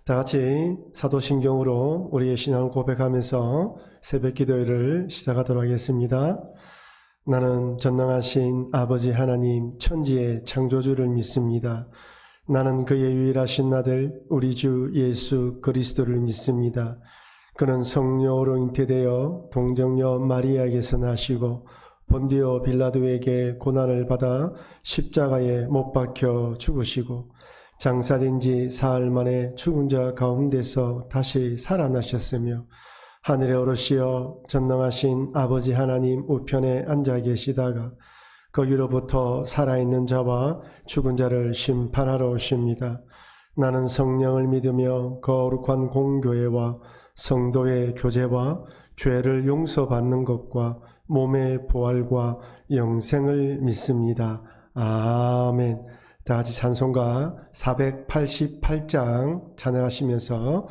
다 같이 사도신경으로 우리의 신앙을 고백하면서 새벽 기도회를 시작하도록 하겠습니다. 나는 전능하신 아버지 하나님 천지의 창조주를 믿습니다. 나는 그의 유일하신 아들 우리 주 예수 그리스도를 믿습니다. 그는 성령으로 잉태되어 동정녀 마리아에게서 나시고 본디오 빌라도에게 고난을 받아 십자가에 못 박혀 죽으시고 장사된 지 사흘 만에 죽은 자 가운데서 다시 살아나셨으며 하늘에 오르시어 전능하신 아버지 하나님 우편에 앉아 계시다가 거기로부터 살아있는 자와 죽은 자를 심판하러 오십니다. 나는 성령을 믿으며 거룩한 공교회와 성도의 교제와 죄를 용서받는 것과 몸의 부활과 영생을 믿습니다. 아멘. 다 같이 찬송가 488장 찬양하시면서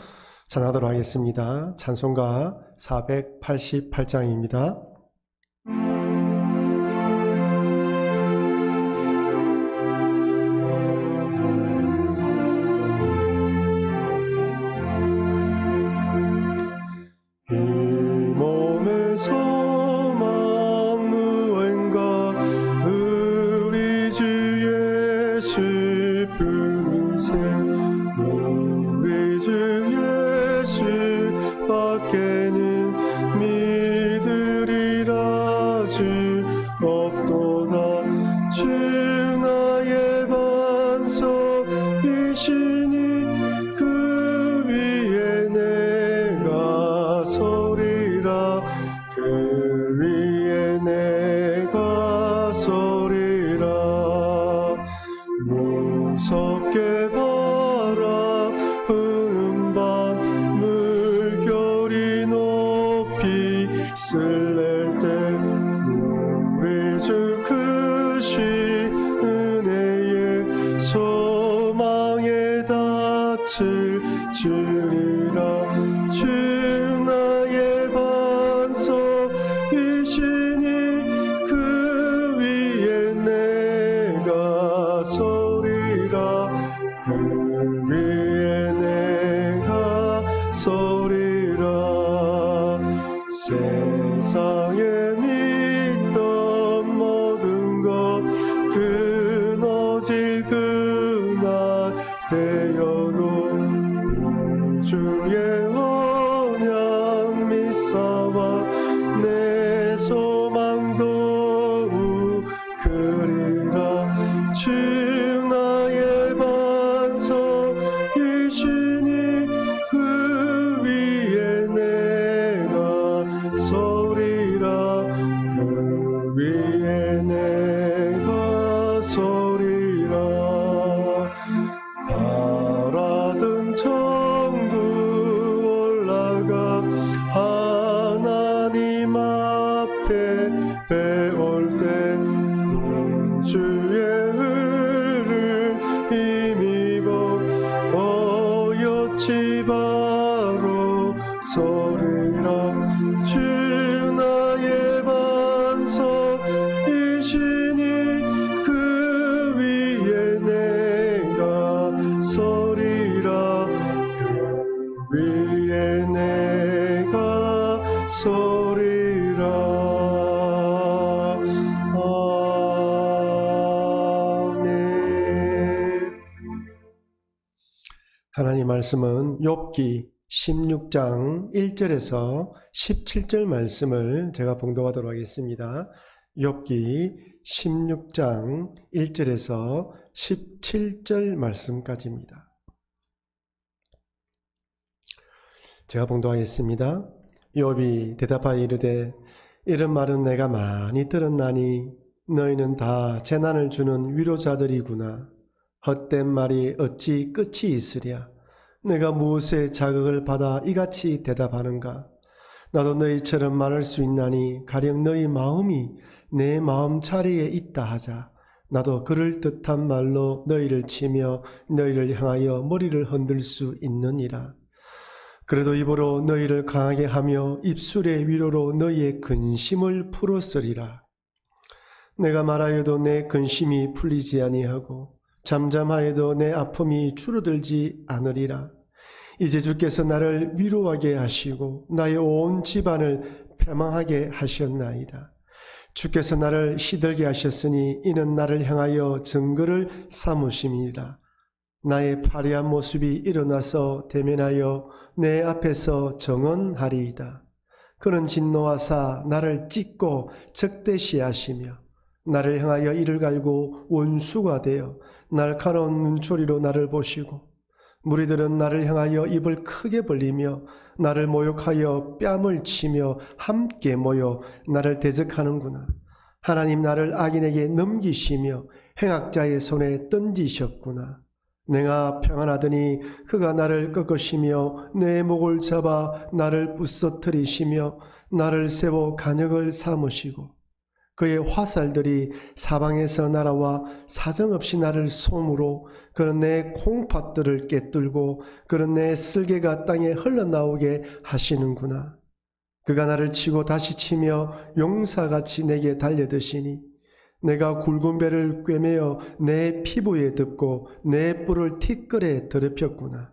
찬양하도록 하겠습니다. 찬송가 488장입니다. 이 몸의 소망 무언가 우리 주 예수 뿐이세 우리 주 예수 밖에는 믿으리라 주 없도다 주 나의 반석이시니 그 위에 내가 서리라 그 위에 내가 서리라 무섭게 바라보는 밤 물결이 높이 쓸릴 때 우리 주 크신 은혜의 소망에 닿을 주리라 주 나의 반석이시니 그 위에 내가 서리라 그 위에 내가 서리라 세상에 믿던 모든 것 끊어질 그날 되어도 구주의 언약 믿사와 내 소망도 그리라 주 나의 반석이시니 그 위에 내가 서리라 그 위에 내가 서리라 바라던 천국 올라가 하나님 앞에 배울 때 주의 은을 힘입어 어여치 바로 서리라 주 나의 반석이시니 그 위에 내가 서리라 그 위에 내가 서리라 아멘. 하나님 말씀은 욥기 16장 1절에서 17절 말씀을 제가 봉독하도록 하겠습니다. 욥기 16장 1절에서 17절 말씀까지입니다. 제가 봉독하겠습니다. 욥이 대답하여 이르되 이런 말은 내가 많이 들었나니 너희는 다 재난을 주는 위로자들이구나. 헛된 말이 어찌 끝이 있으랴. 내가 무엇에 자극을 받아 이같이 대답하는가. 나도 너희처럼 말할 수 있나니 가령 너희 마음이 내 마음 차례에 있다 하자. 나도 그럴듯한 말로 너희를 치며 너희를 향하여 머리를 흔들 수 있느니라. 그래도 입으로 너희를 강하게 하며 입술의 위로로 너희의 근심을 풀었으리라. 내가 말하여도 내 근심이 풀리지 아니하고 잠잠하여도 내 아픔이 줄어들지 않으리라. 이제 주께서 나를 위로하게 하시고 나의 온 집안을 패망하게 하셨나이다. 주께서 나를 시들게 하셨으니 이는 나를 향하여 증거를 삼으심이니라. 나의 파리한 모습이 일어나서 대면하여 내 앞에서 정언하리이다. 그는 진노하사 나를 찢고 적대시하시며 나를 향하여 이를 갈고 원수가 되어 날카로운 눈초리로 나를 보시고 무리들은 나를 향하여 입을 크게 벌리며 나를 모욕하여 뺨을 치며 함께 모여 나를 대적하는구나. 하나님 나를 악인에게 넘기시며 행악자의 손에 던지셨구나. 내가 평안하더니 그가 나를 꺾으시며 내 목을 잡아 나를 부서뜨리시며 나를 세워 간역을 삼으시고 그의 화살들이 사방에서 날아와 사정없이 나를 솜으로 그는 내 콩팥들을 꿰뚫고 그는 내 쓸개가 땅에 흘러나오게 하시는구나. 그가 나를 치고 다시 치며 용사같이 내게 달려드시니 내가 굵은 배를 꿰매어 내 피부에 덮고 내 뿔을 티끌에 더럽혔구나.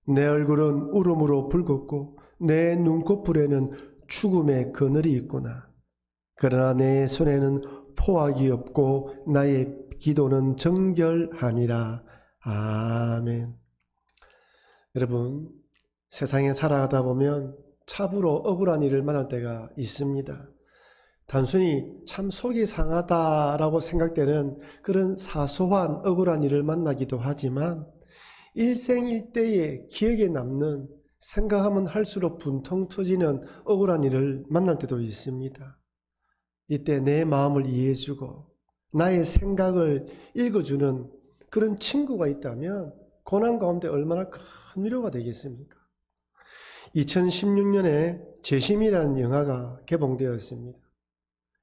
내 얼굴은 울음으로 붉었고 내 눈꺼풀에는 죽음의 그늘이 있구나. 그러나 내 손에는 포악이 없고 나의 기도는 정결하니라. 아멘. 여러분, 세상에 살아가다 보면 참으로 억울한 일을 만날 때가 있습니다. 단순히 참 속이 상하다라고 생각되는 그런 사소한 억울한 일을 만나기도 하지만 일생일대에 기억에 남는 생각하면 할수록 분통 터지는 억울한 일을 만날 때도 있습니다. 이때 내 마음을 이해해주고 나의 생각을 읽어주는 그런 친구가 있다면 고난 가운데 얼마나 큰 위로가 되겠습니까? 2016년에 재심이라는 영화가 개봉되었습니다.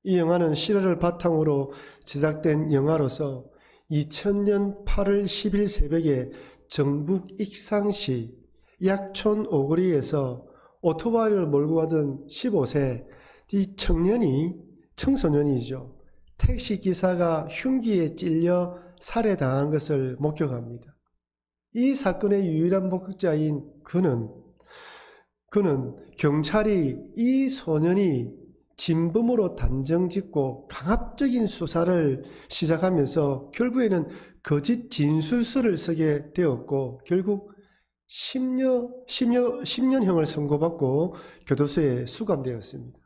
이 영화는 실화를 바탕으로 제작된 영화로서 2000년 8월 10일 새벽에 정북 익산시 약촌 오거리에서 오토바이를 몰고 가던 15세 이 청소년이죠. 택시기사가 흉기에 찔려 살해당한 것을 목격합니다. 이 사건의 유일한 목격자인 그는 경찰이 이 소년이 진범으로 단정짓고 강압적인 수사를 시작하면서 결국에는 거짓 진술서를 쓰게 되었고 결국 10년형을 선고받고 교도소에 수감되었습니다.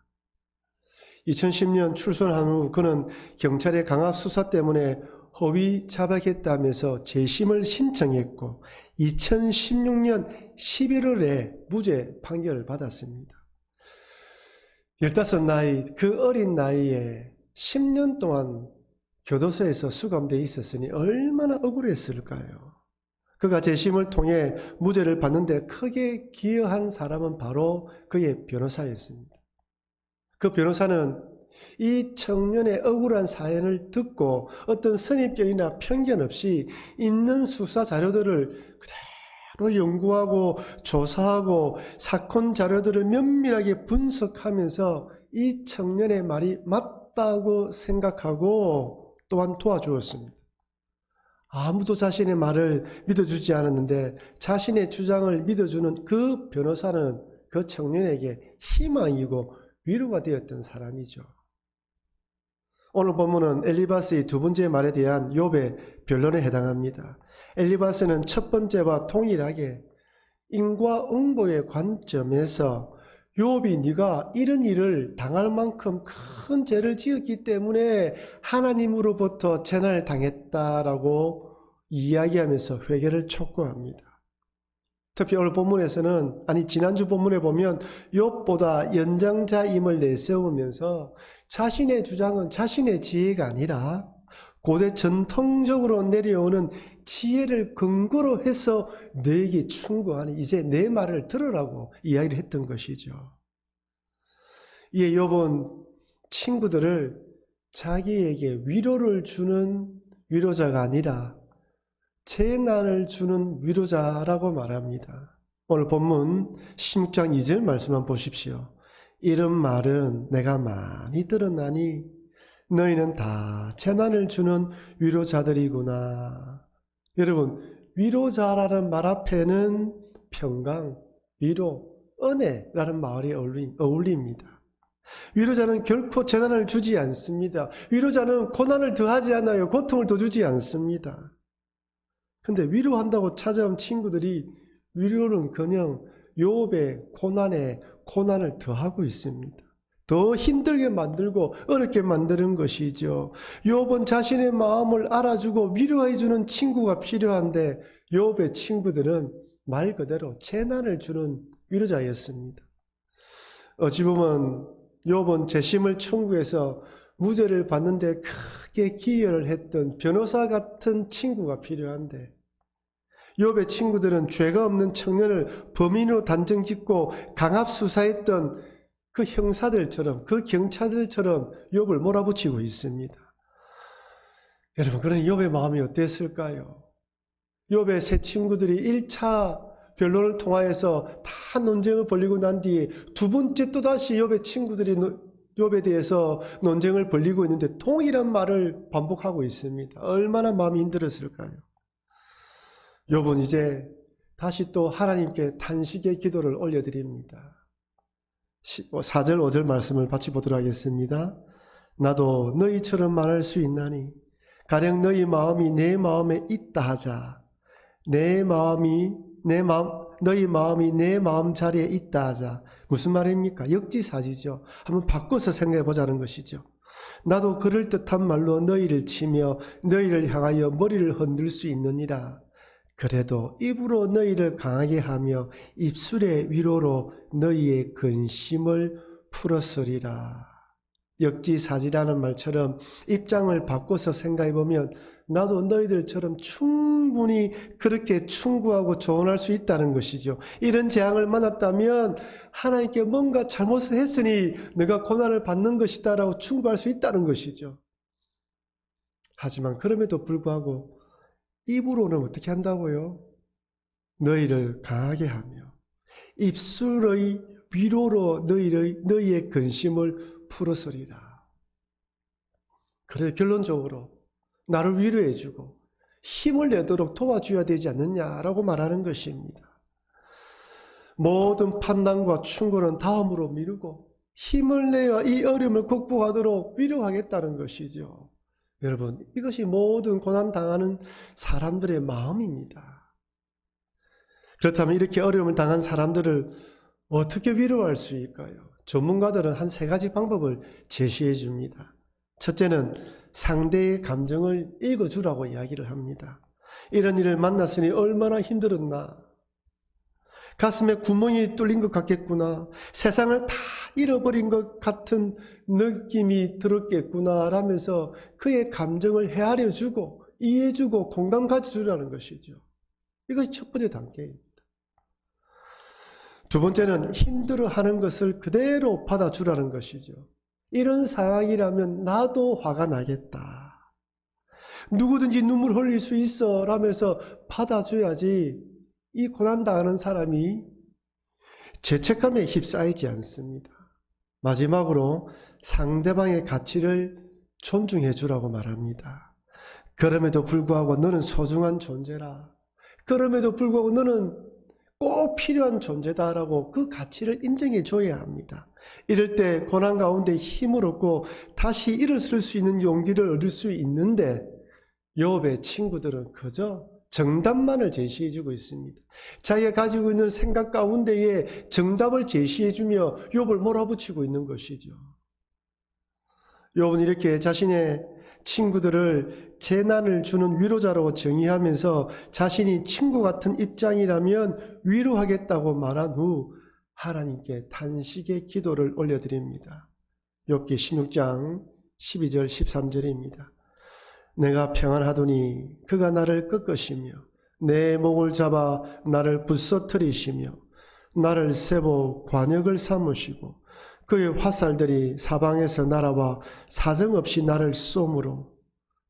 2010년 출소한 후 그는 경찰의 강압 수사 때문에 허위 자백했다면서 재심을 신청했고 2016년 11월에 무죄 판결을 받았습니다. 15 그 어린 나이에 10년 동안 교도소에서 수감되어 있었으니 얼마나 억울했을까요? 그가 재심을 통해 무죄를 받는데 크게 기여한 사람은 바로 그의 변호사였습니다. 그 변호사는 이 청년의 억울한 사연을 듣고 어떤 선입견이나 편견 없이 있는 수사 자료들을 그대로 연구하고 조사하고 사건 자료들을 면밀하게 분석하면서 이 청년의 말이 맞다고 생각하고 또한 도와주었습니다. 아무도 자신의 말을 믿어주지 않았는데 자신의 주장을 믿어주는 그 변호사는 그 청년에게 희망이고 위로가 되었던 사람이죠. 오늘 본문은 엘리바스의 두 번째 말에 대한 욥의 변론에 해당합니다. 엘리바스는 첫 번째와 동일하게 인과응보의 관점에서 욥이 네가 이런 일을 당할 만큼 큰 죄를 지었기 때문에 하나님으로부터 재난을 당했다라고 이야기하면서 회개를 촉구합니다. 특히 오늘 본문에서는 지난주 본문에 보면 욥보다 연장자임을 내세우면서 자신의 주장은 자신의 지혜가 아니라 고대 전통적으로 내려오는 지혜를 근거로 해서 너에게 충고하니 이제 내 말을 들으라고 이야기를 했던 것이죠. 이에 욥은 친구들을 자기에게 위로를 주는 위로자가 아니라 재난을 주는 위로자라고 말합니다. 오늘 본문 16장 2절 말씀만 보십시오. 이런 말은 내가 많이 들었나니 너희는 다 재난을 주는 위로자들이구나. 여러분, 위로자라는 말 앞에는 평강, 위로, 은혜라는 말이 어울립니다. 위로자는 결코 재난을 주지 않습니다. 위로자는 고난을 더하지 않아요. 고통을 더 주지 않습니다. 근데 위로한다고 찾아온 친구들이 위로는커녕 욥의 고난에 고난을 더하고 있습니다. 더 힘들게 만들고 어렵게 만드는 것이죠. 욥은 자신의 마음을 알아주고 위로해주는 친구가 필요한데 욥의 친구들은 말 그대로 재난을 주는 위로자였습니다. 어찌 보면 욥은 재심을 청구해서 무죄를 받는데 크게 기여를 했던 변호사 같은 친구가 필요한데 욥의 친구들은 죄가 없는 청년을 범인으로 단정짓고 강압수사했던 그 형사들처럼 그 경찰들처럼 욥을 몰아붙이고 있습니다. 여러분, 그런 욥의 마음이 어땠을까요? 욥의 세 친구들이 1차 변론을 통하여서 다 논쟁을 벌이고 난 뒤에 두 번째 또다시 욥의 친구들이 욥에 대해서 논쟁을 벌이고 있는데 동일한 말을 반복하고 있습니다. 얼마나 마음이 힘들었을까요? 욥은 이제 다시 또 하나님께 탄식의 기도를 올려드립니다. 4절 5절 말씀을 같이 보도록 하겠습니다. 나도 너희처럼 말할 수 있나니 가령 너희 마음이 내 마음에 있다 하자. 너희 마음이 내 마음 자리에 있다 하자. 무슨 말입니까? 역지사지죠. 한번 바꿔서 생각해 보자는 것이죠. 나도 그럴듯한 말로 너희를 치며 너희를 향하여 머리를 흔들 수 있느니라. 그래도 입으로 너희를 강하게 하며 입술의 위로로 너희의 근심을 풀었으리라. 역지사지라는 말처럼 입장을 바꿔서 생각해보면 나도 너희들처럼 충분히 그렇게 충고하고 조언할 수 있다는 것이죠. 이런 재앙을 만났다면 하나님께 뭔가 잘못을 했으니 너가 고난을 받는 것이다 라고 충고할 수 있다는 것이죠. 하지만 그럼에도 불구하고 입으로는 어떻게 한다고요? 너희를 강하게 하며 입술의 위로로 너희의 근심을 풀었으리라. 그래 결론적으로 나를 위로해주고 힘을 내도록 도와줘야 되지 않느냐라고 말하는 것입니다. 모든 판단과 충고는 다음으로 미루고 힘을 내어 이 어려움을 극복하도록 위로하겠다는 것이죠. 여러분, 이것이 모든 고난당하는 사람들의 마음입니다. 그렇다면 이렇게 어려움을 당한 사람들을 어떻게 위로할 수 있을까요? 전문가들은 한 3가지 방법을 제시해 줍니다. 첫째는 상대의 감정을 읽어주라고 이야기를 합니다. 이런 일을 만났으니 얼마나 힘들었나. 가슴에 구멍이 뚫린 것 같겠구나. 세상을 다 잃어버린 것 같은 느낌이 들었겠구나 라면서 그의 감정을 헤아려주고 이해해주고 공감 가져주라는 것이죠. 이것이 첫 번째 단계입니다. 두 번째는 힘들어하는 것을 그대로 받아주라는 것이죠. 이런 상황이라면 나도 화가 나겠다. 누구든지 눈물 흘릴 수 있어 라면서 받아줘야지 이 고난당하는 사람이 죄책감에 휩싸이지 않습니다. 마지막으로 상대방의 가치를 존중해 주라고 말합니다. 그럼에도 불구하고 너는 소중한 존재라. 그럼에도 불구하고 너는 꼭 필요한 존재다라고 그 가치를 인정해 줘야 합니다. 이럴 때 고난 가운데 힘을 얻고 다시 일어설 수 있는 용기를 얻을 수 있는데 욥의 친구들은 그저 정답만을 제시해주고 있습니다. 자기가 가지고 있는 생각 가운데에 정답을 제시해주며 욥을 몰아붙이고 있는 것이죠. 욥은 이렇게 자신의 친구들을 재난을 주는 위로자라고 정의하면서 자신이 친구 같은 입장이라면 위로하겠다고 말한 후 하나님께 탄식의 기도를 올려드립니다. 욥기 16장 12절 13절입니다. 내가 평안하더니 그가 나를 꺾으시며 내 목을 잡아 나를 부서뜨리시며 나를 세보 관역을 삼으시고 그의 화살들이 사방에서 날아와 사정없이 나를 쏘므로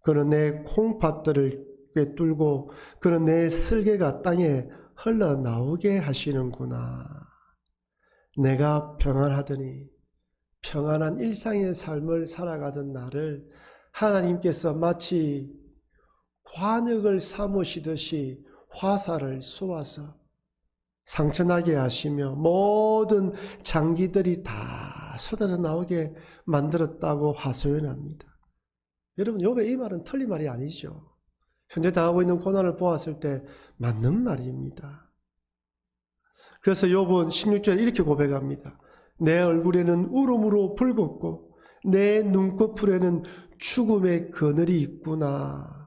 그는 내 콩팥들을 꿰뚫고 그는 내 쓸개가 땅에 흘러나오게 하시는구나. 내가 평안하더니 평안한 일상의 삶을 살아가던 나를 하나님께서 마치 관역을 삼으시듯이 화살을 쏘아서 상처나게 하시며 모든 장기들이 다 쏟아져 나오게 만들었다고 하소연합니다. 여러분, 욥의 이 말은 틀린 말이 아니죠. 현재 당하고 있는 고난을 보았을 때 맞는 말입니다. 그래서 욥은 16절에 이렇게 고백합니다. 내 얼굴에는 울음으로 붉었고 내 눈꺼풀에는 죽음의 그늘이 있구나.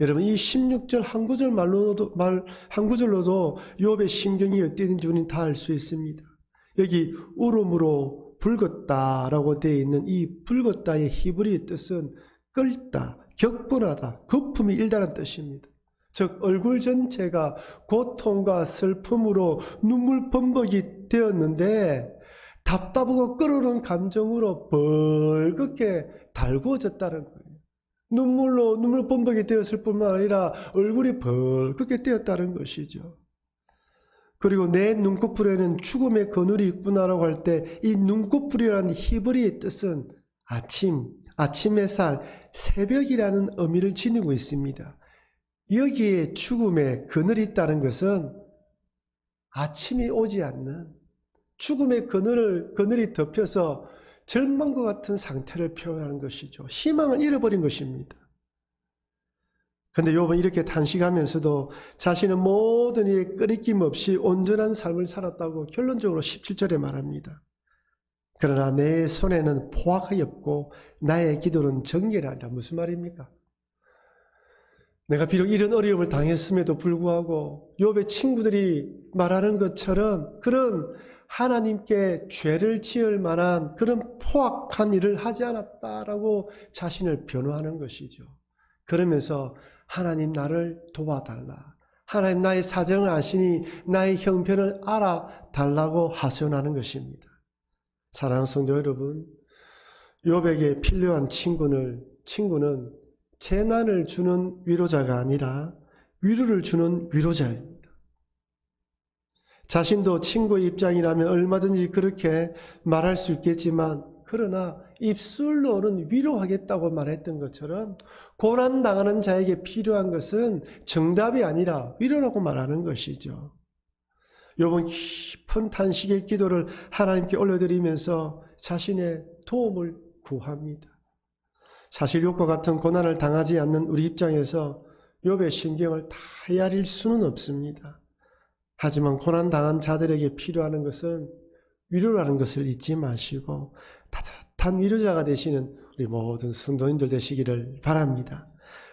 여러분, 이 16절 한 구절로도 욥의 심경이 어땠는지 우리는 다 알 수 있습니다. 여기 울음으로 붉었다라고 되어 있는 이 붉었다의 히브리 뜻은 끓다, 격분하다, 거품이 일다는 뜻입니다. 즉 얼굴 전체가 고통과 슬픔으로 눈물 범벅이 되었는데 답답하고 끓어오른 감정으로 벌겋게 달구어졌다는 거예요. 눈물 범벅이 되었을 뿐만 아니라 얼굴이 벌겋게 되었다는 것이죠. 그리고 내 눈꺼풀에는 죽음의 그늘이 있구나라고 할 때 이 눈꺼풀이라는 히브리의 뜻은 아침 햇살, 새벽이라는 의미를 지니고 있습니다. 여기에 죽음의 그늘이 있다는 것은 아침이 오지 않는 죽음의 그늘이 덮여서 절망과 같은 상태를 표현하는 것이죠. 희망을 잃어버린 것입니다. 그런데 욥은 이렇게 탄식하면서도 자신은 모든 일에 끄리낌 없이 온전한 삶을 살았다고 결론적으로 17절에 말합니다. 그러나 내 손에는 포악이 없고 나의 기도는 정결하리라. 무슨 말입니까? 내가 비록 이런 어려움을 당했음에도 불구하고 욥의 친구들이 말하는 것처럼 그런 하나님께 죄를 지을 만한 그런 포악한 일을 하지 않았다라고 자신을 변호하는 것이죠. 그러면서 하나님 나를 도와달라. 하나님 나의 사정을 아시니 나의 형편을 알아달라고 하소연하는 것입니다. 사랑하는 성도 여러분, 욥에게 필요한 친구는 재난을 주는 위로자가 아니라 위로를 주는 위로자입니다. 자신도 친구의 입장이라면 얼마든지 그렇게 말할 수 있겠지만 그러나 입술로는 위로하겠다고 말했던 것처럼 고난당하는 자에게 필요한 것은 정답이 아니라 위로라고 말하는 것이죠. 욥은 깊은 탄식의 기도를 하나님께 올려드리면서 자신의 도움을 구합니다. 사실 욥과 같은 고난을 당하지 않는 우리 입장에서 욥의 심경을 다 헤아릴 수는 없습니다. 하지만 고난당한 자들에게 필요한 것은 위로라는 것을 잊지 마시고 따뜻한 위로자가 되시는 우리 모든 성도님들 되시기를 바랍니다.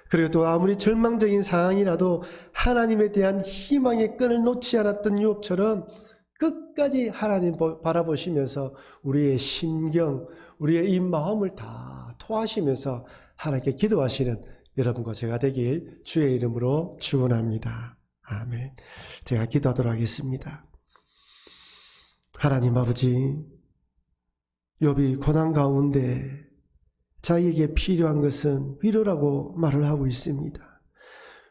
그리고 또 아무리 절망적인 상황이라도 하나님에 대한 희망의 끈을 놓지 않았던 욥처럼 끝까지 하나님 바라보시면서 우리의 심경, 우리의 이 마음을 다 토하시면서 하나님께 기도하시는 여러분과 제가 되길 주의 이름으로 축원합니다. 아멘. 제가 기도하도록 하겠습니다. 하나님 아버지, 욥이 고난 가운데 자기에게 필요한 것은 위로라고 말을 하고 있습니다.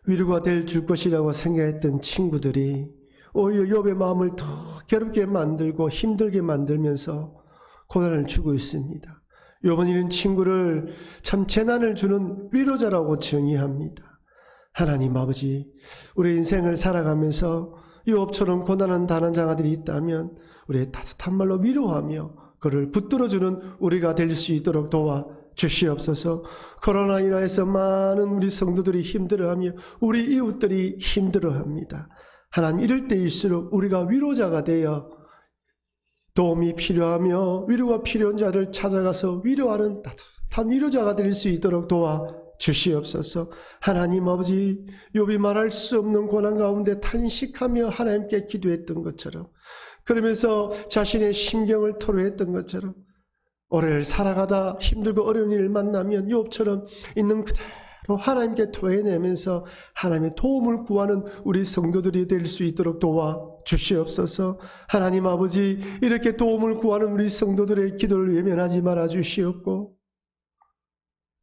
위로가 줄 것이라고 생각했던 친구들이 오히려 욥의 마음을 더 괴롭게 만들고 힘들게 만들면서 고난을 주고 있습니다. 욥은 이런 친구를 참 재난을 주는 위로자라고 정의합니다. 하나님 아버지, 우리 인생을 살아가면서 욥처럼 고난을 당하는 자들이 있다면 우리의 따뜻한 말로 위로하며 그를 붙들어주는 우리가 될 수 있도록 도와 주시옵소서. 코로나 인하여서 많은 우리 성도들이 힘들어하며 우리 이웃들이 힘들어합니다. 하나님, 이럴 때일수록 우리가 위로자가 되어 도움이 필요하며 위로가 필요한 자를 찾아가서 위로하는 따뜻한 위로자가 될 수 있도록 도와 주시옵소서. 하나님 아버지, 욥이 말할 수 없는 고난 가운데 탄식하며 하나님께 기도했던 것처럼, 그러면서 자신의 심경을 토로했던 것처럼 올해를 살아가다 힘들고 어려운 일을 만나면 욥처럼 있는 그대로 하나님께 토해내면서 하나님의 도움을 구하는 우리 성도들이 될 수 있도록 도와 주시옵소서. 하나님 아버지, 이렇게 도움을 구하는 우리 성도들의 기도를 외면하지 말아 주시옵고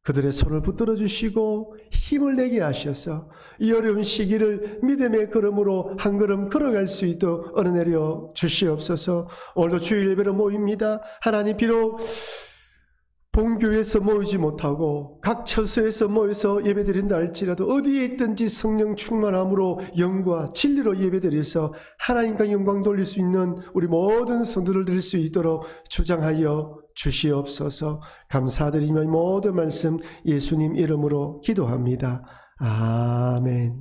그들의 손을 붙들어 주시고 힘을 내게 하셔서 이 어려운 시기를 믿음의 걸음으로 한 걸음 걸어갈 수 있도록 은혜내려 주시옵소서. 오늘도 주일 예배로 모입니다. 하나님, 비록 본교회에서 모이지 못하고 각 처소에서 모여서 예배드린다 할지라도 어디에 있든지 성령 충만함으로 영과 진리로 예배드려서 하나님과 영광 돌릴 수 있는 우리 모든 성도들 드릴 수 있도록 주장하여 주시옵소서. 감사드리며 모든 말씀 예수님 이름으로 기도합니다. 아멘.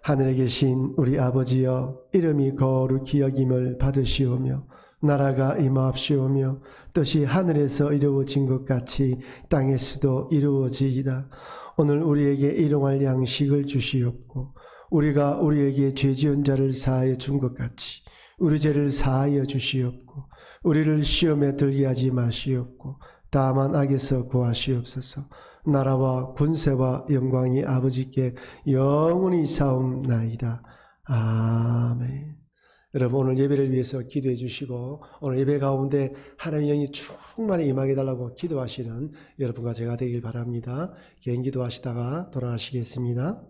하늘에 계신 우리 아버지여, 이름이 거룩히 여김을 받으시오며 나라가 임하옵시오며 뜻이 하늘에서 이루어진 것 같이 땅에서도 이루어지이다. 오늘 우리에게 일용할 양식을 주시옵고 우리가 우리에게 죄 지은 자를 사하여 준 것 같이 우리 죄를 사하여 주시옵고 우리를 시험에 들게 하지 마시옵고 다만 악에서 구하시옵소서. 나라와 군세와 영광이 아버지께 영원히 사옵나이다. 아멘. 여러분, 오늘 예배를 위해서 기도해 주시고 오늘 예배 가운데 하나님의 영이 충만히 임하게 달라고 기도하시는 여러분과 제가 되길 바랍니다. 개인 기도하시다가 돌아가시겠습니다.